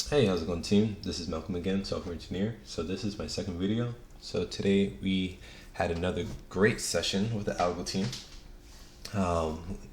Hey, how's it going, team? This is Malcolm again, software engineer. So this is my second video. So today we had another great session with the algo team.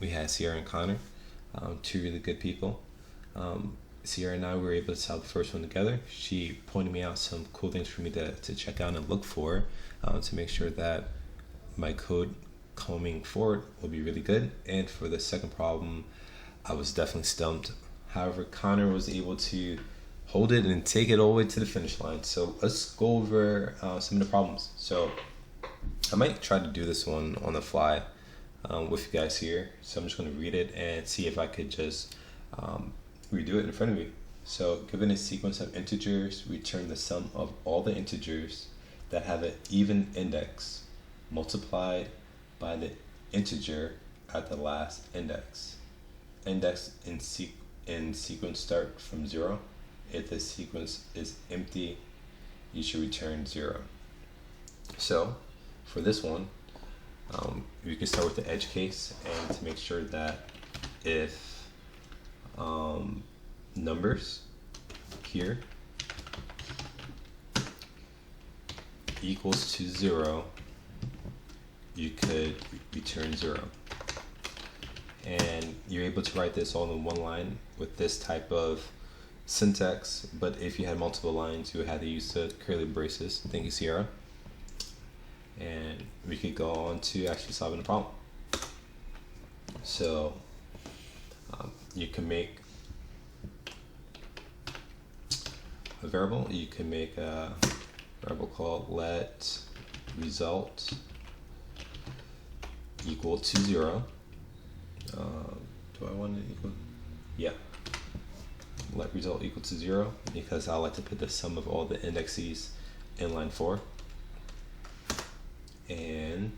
We had Sierra and Connor, two really good people. Sierra and I were able to solve the first one together. She pointed me out some cool things for me to check out and look for to make sure that my code coming forward will be really good. And for the second problem, I was definitely stumped. However, Connor was able to hold it and take it all the way to the finish line. So let's go over some of the problems. So I might try to do this one on the fly with you guys here. So I'm just going to read it and see if I could just redo it in front of you. So given a sequence of integers, return the sum of all the integers that have an even index multiplied by the integer at the last index. Index in sequence start from 0. If the sequence is empty, you should return 0. So for this one, you can start with the edge case and to make sure that if numbers here equals to 0, you could return 0. And you're able to write this all in one line with this type of syntax, but if you had multiple lines, you would have to use the curly braces. Thank you, Sierra. And we could go on to actually solving the problem. So you can make a variable. You can make a variable called let result equal to 0. Do I want it equal? Yeah. Let result equal to 0 because I like to put the sum of all the indexes in line 4. And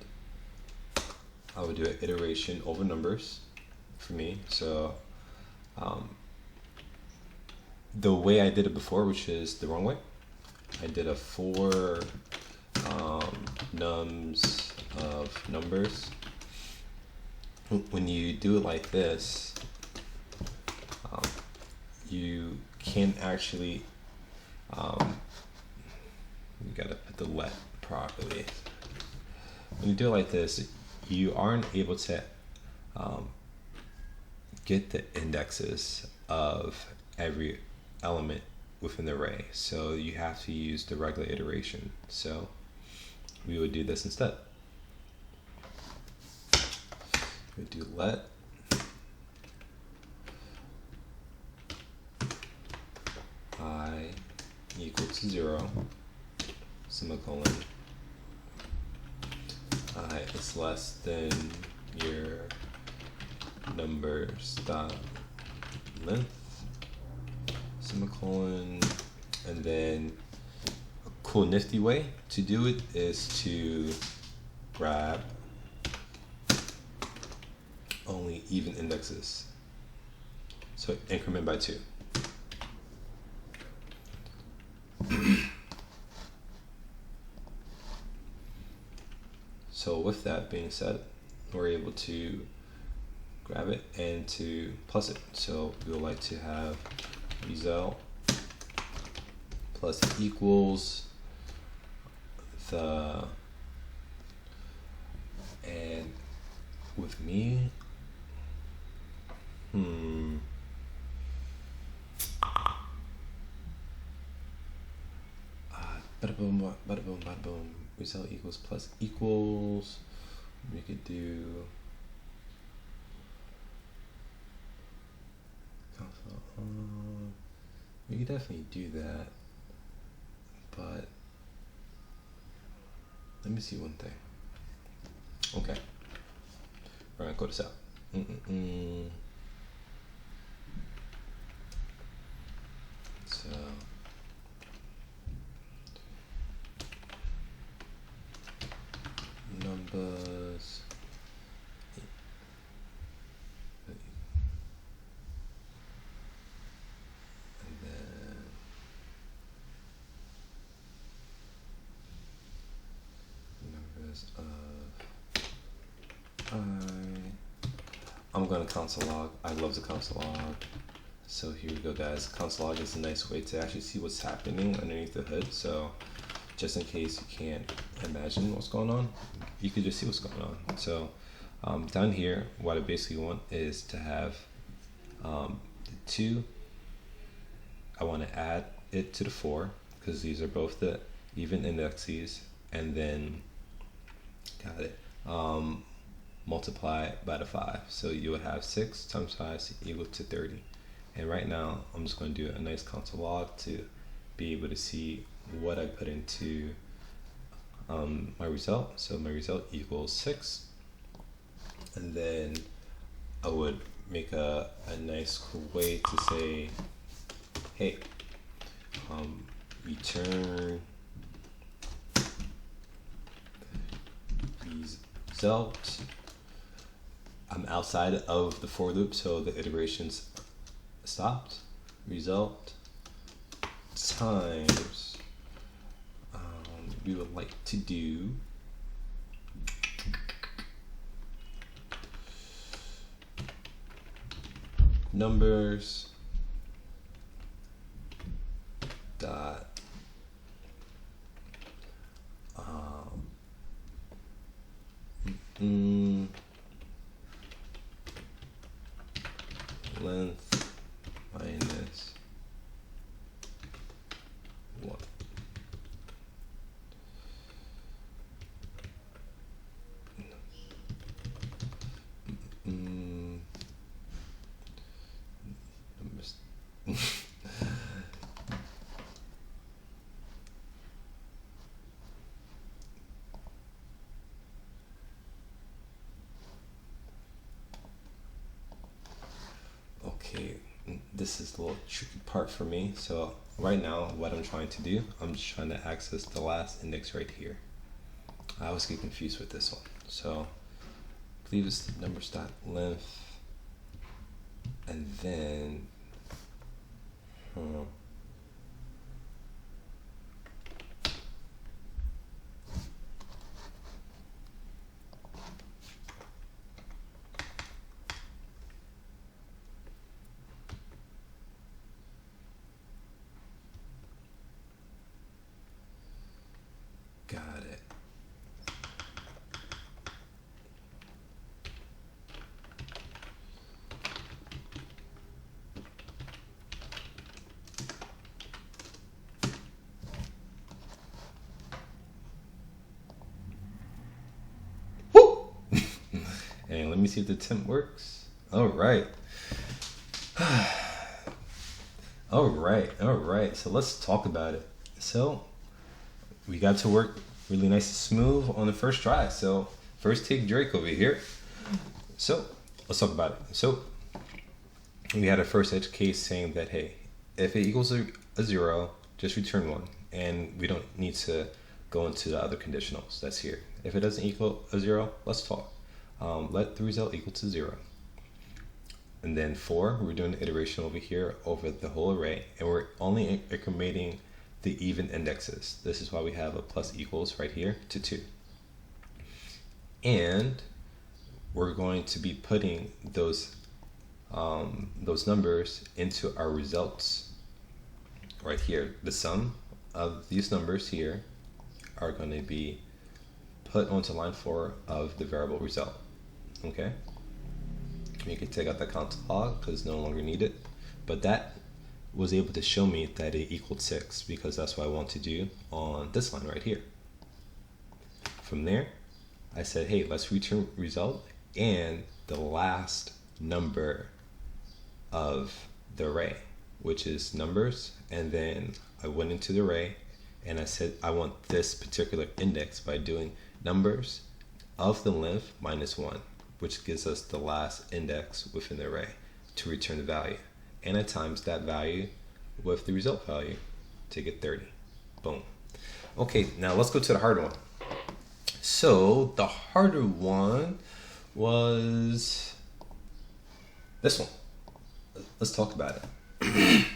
I would do an iteration over numbers for me. So the way I did it before, which is the wrong way, I did a for nums of numbers. When you do it like this, you can actually, you gotta put the let properly. When you do it like this, you aren't able to get the indexes of every element within the array. So you have to use the regular iteration. So we would do this instead. We do let I equal to 0, semicolon, I is less than your numbers dot length, semicolon, and then a cool nifty way to do it is to grab only even indexes. So increment by 2. So with that being said, we're able to grab it and to plus it. So we would like to have result plus equals the, and with me, bada boom, bada boom, bada boom. Result equals plus equals. We could do we could definitely do that, but let me see one thing. Okay, we're gonna code this out. So numbers and then numbers of I'm gonna console log. I love the console log. So here we go, guys. Console log is a nice way to actually see what's happening underneath the hood. So just in case you can't imagine what's going on, you could just see what's going on. So down here, what I basically want is to have the 2. I want to add it to the 4 because these are both the even indexes, and then got it. Multiply by the 5. So you would have 6 times 5 equal to 30. And right now, I'm just going to do a nice console log to be able to see what I put into my result. So my result equals 6. And then I would make a nice cool way to say, hey, return result. I'm outside of the for loop, so the iterations stopped. Result times we would like to do numbers dot length minus 1. Numbers. Okay, this is the little tricky part for me. So right now, what I'm trying to do, I'm just trying to access the last index right here. I always get confused with this one. So I believe it's the numbers dot length, and then got it. Woo! And let me see if the temp works. All right. All right. So let's talk about it. So we got to work really nice and smooth on the first try. So first take Drake over here. So let's talk about it. So we had a first edge case saying that, hey, if it equals a 0, just return 1. And we don't need to go into the other conditionals that's here. If it doesn't equal a 0, let's talk. Let the result equal to 0. And then 4, we're doing the iteration over here over the whole array, and we're only incrementing the even indexes. This is why we have a plus equals right here to 2. And we're going to be putting those numbers into our results right here. The sum of these numbers here are going to be put onto line 4 of the variable result. Okay? You can take out the console log because it's no longer needed, but that was able to show me that it equaled 6 because that's what I want to do on this line right here. From there, I said, hey, let's return result and the last number of the array, which is numbers, and then I went into the array and I said I want this particular index by doing numbers of the length minus 1, which gives us the last index within the array to return the value. And I times that value with the result value to get 30. Boom. Okay, now let's go to the harder one. So the harder one was this one. Let's talk about it.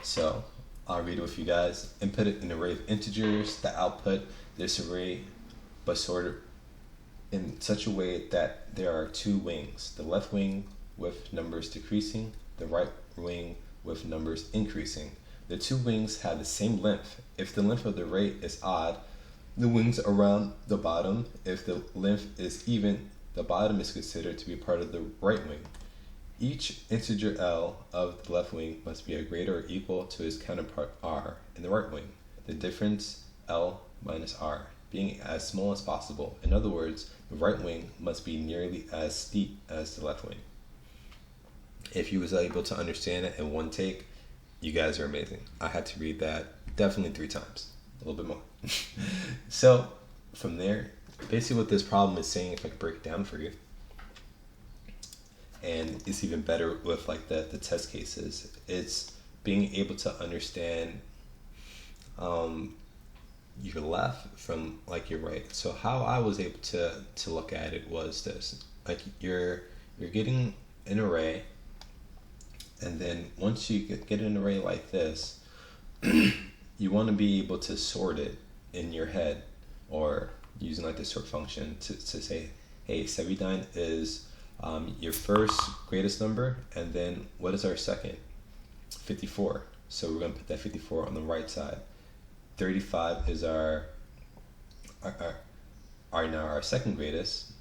So I'll read it with you guys. Input an array of integers, the output this array, but sorted in such a way that there are 2 wings. The left wing with numbers decreasing, the right wing with numbers increasing. The two wings have the same length. If the length of the array is odd, the wings around the bottom. If the length is even, the bottom is considered to be part of the right wing. Each integer L of the left wing must be a greater or equal to its counterpart R in the right wing. The difference L minus R being as small as possible. In other words, the right wing must be nearly as steep as the left wing. If you was able to understand it in one take, you guys are amazing. I had to read that definitely 3 times, a little bit more. So from there, basically what this problem is saying, if I could break it down for you, and it's even better with like the test cases, it's being able to understand your left from like your right. So how I was able to look at it was this: like you're getting an array, and then once you get an array like this, you want to be able to sort it in your head, or using like the sort function to say, hey, 79 is your first greatest number, and then what is our second? 54. So we're going to put that 54 on the right side. 35 is our second greatest.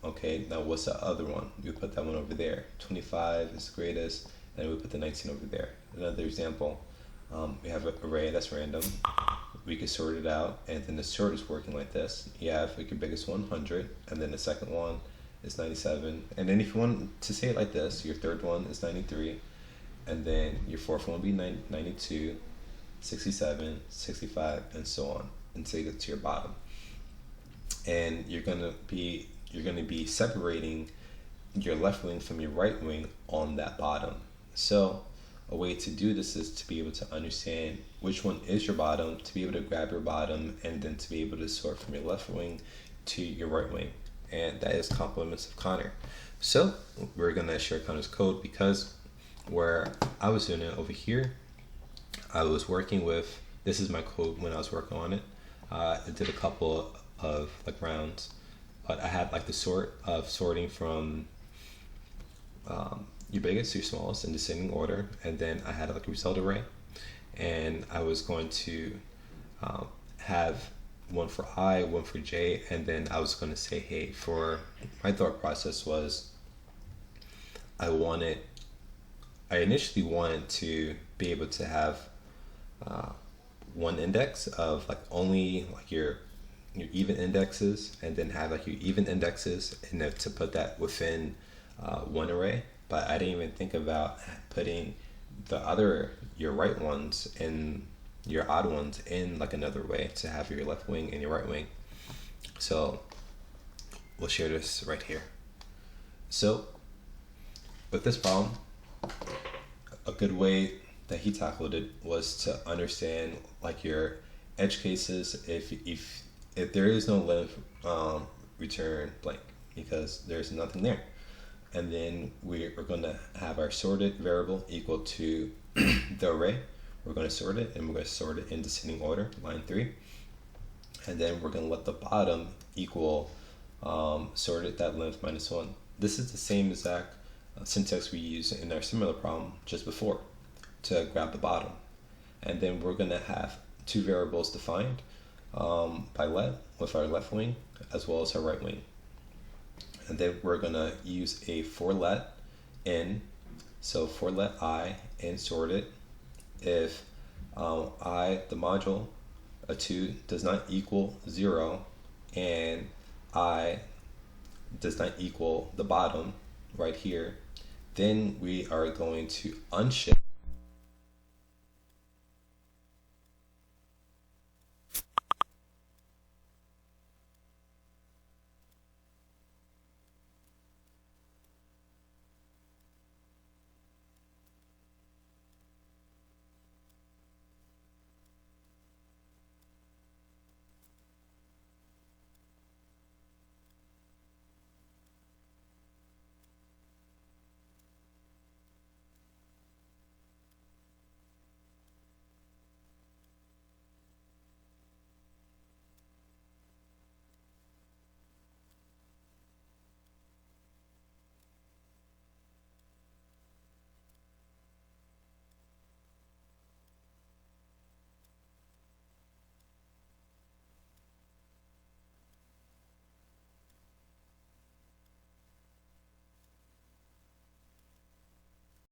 Okay, now what's the other one? We put that one over there. 25 is the greatest, and we put the 19 over there. Another example, we have an array that's random. We can sort it out, and then the sort is working like this. You have like your biggest one, 100, and then the second one is 97. And then if you want to say it like this, your third one is 93, and then your fourth one will be 92, 67, 65, and so on until you get to your bottom. And you're gonna be separating your left wing from your right wing on that bottom. So a way to do this is to be able to understand which one is your bottom, to be able to grab your bottom, and then to be able to sort from your left wing to your right wing. And that is compliments of Connor. So we're gonna share Connor's code, because where I was doing it over here, I was working with, this is my code when I was working on it. I did a couple of like rounds, but I had like the sort of sorting from your biggest to your smallest in descending order, and then I had like a result array, and I was going to have one for I, one for J, and then I was going to say, hey, for my thought process was I initially wanted to be able to have one index of like only like your even indexes, and then have like your even indexes, and then to put that within one array. But I didn't even think about putting your right ones and your odd ones in like another way to have your left wing and your right wing. So we'll share this right here. So with this problem, a good way that he tackled it was to understand like your edge cases. If there is no length, return blank, because there's nothing there. And then we're going to have our sorted variable equal to the array. We're going to sort it, and we're going to sort it in descending order, line 3. And then we're going to let the bottom equal sorted that length minus 1. This is the same exact syntax we used in our similar problem just before to grab the bottom. And then we're going to have 2 variables defined by let with our left wing as well as our right wing. And then we're going to use a for let in. So for let I and sort it. If I, the module, a 2 does not equal 0, and I does not equal the bottom right here, then we are going to unshift